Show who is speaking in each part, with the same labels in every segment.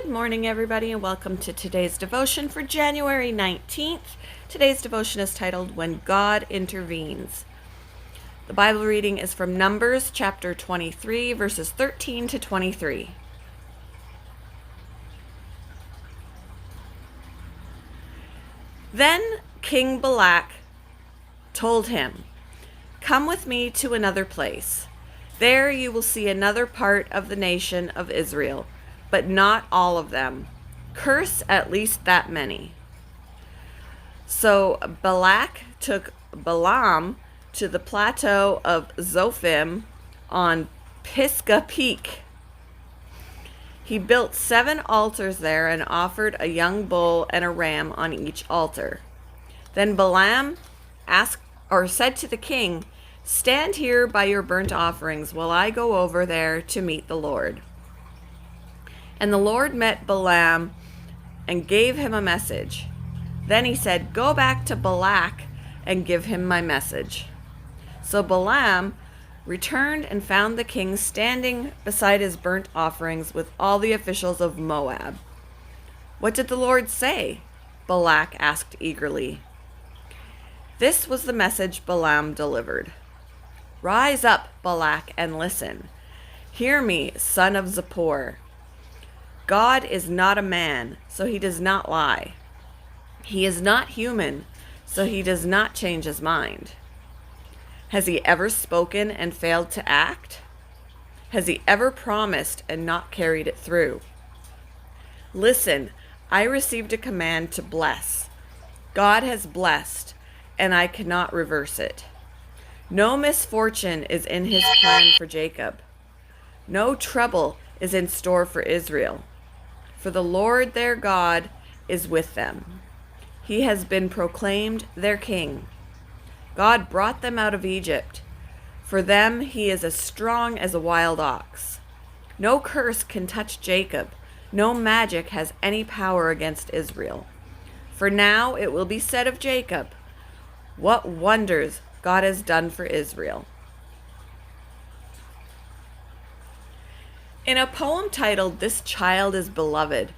Speaker 1: Good morning, everybody, and welcome to today's devotion for January 19th. Today's devotion is titled, When God Intervenes. The Bible reading is from Numbers chapter 23, verses 13 to 23. Then King Balak told him, "Come with me to another place. There you will see another part of the nation of Israel, but not all of them. Curse at least that many." So Balak took Balaam to the plateau of Zophim on Pisgah Peak. He built 7 altars there and offered a young bull and a ram on each altar. Then Balaam said to the king, "Stand here by your burnt offerings while I go over there to meet the Lord." And the Lord met Balaam and gave him a message. Then he said, "Go back to Balak and give him my message." So Balaam returned and found the king standing beside his burnt offerings with all the officials of Moab. "What did the Lord say?" Balak asked eagerly. This was the message Balaam delivered. "Rise up, Balak, and listen. Hear me, son of Zippor. God is not a man, so he does not lie. He is not human, so he does not change his mind. Has he ever spoken and failed to act? Has he ever promised and not carried it through? Listen, I received a command to bless. God has blessed, and I cannot reverse it. No misfortune is in his plan for Jacob. No trouble is in store for Israel. For the Lord their God is with them. He has been proclaimed their king. God brought them out of Egypt. For them he is as strong as a wild ox. No curse can touch Jacob. No magic has any power against Israel. For now it will be said of Jacob, what wonders God has done for Israel." In a poem titled "This Child is Beloved,"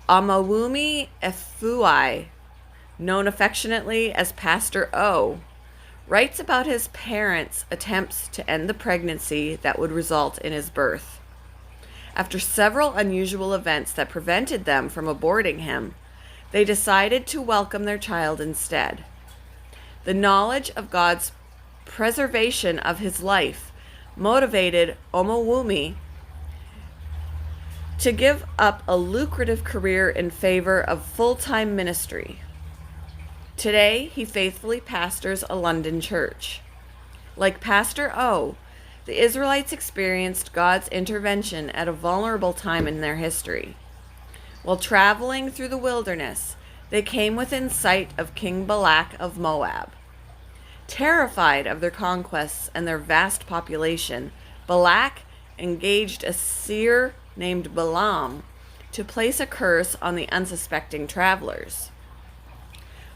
Speaker 1: Omowumi Efui, known affectionately as Pastor O, writes about his parents' attempts to end the pregnancy that would result in his birth. After several unusual events that prevented them from aborting him, they decided to welcome their child instead. The knowledge of God's preservation of his life motivated Omowumi to give up a lucrative career in favor of full-time ministry. Today, he faithfully pastors a London church. Like Pastor O, the Israelites experienced God's intervention at a vulnerable time in their history. While traveling through the wilderness, they came within sight of King Balak of Moab. Terrified of their conquests and their vast population, Balak engaged a seer named Balaam to place a curse on the unsuspecting travelers.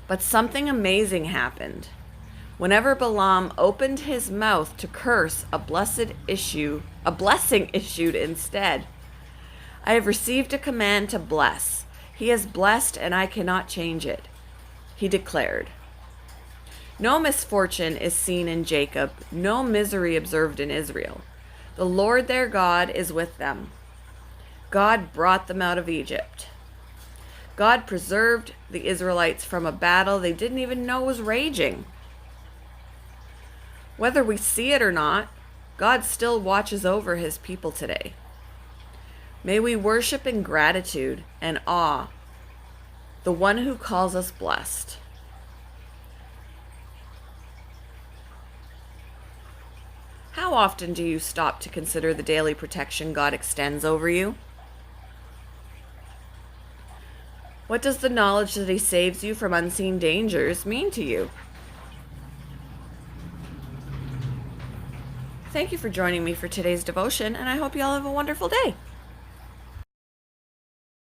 Speaker 1: But something amazing happened. Whenever Balaam opened his mouth to curse, a blessing issued instead. "I have received a command to bless. He has blessed, and I cannot change it," he declared. No misfortune is seen in Jacob, no misery observed in Israel. The Lord their God is with them. God brought them out of Egypt. God preserved the Israelites from a battle they didn't even know was raging. Whether we see it or not, God still watches over his people today. May we worship in gratitude and awe the one who calls us blessed. How often do you stop to consider the daily protection God extends over you? What does the knowledge that he saves you from unseen dangers mean to you? Thank you for joining me for today's devotion, and I hope you all have a wonderful day.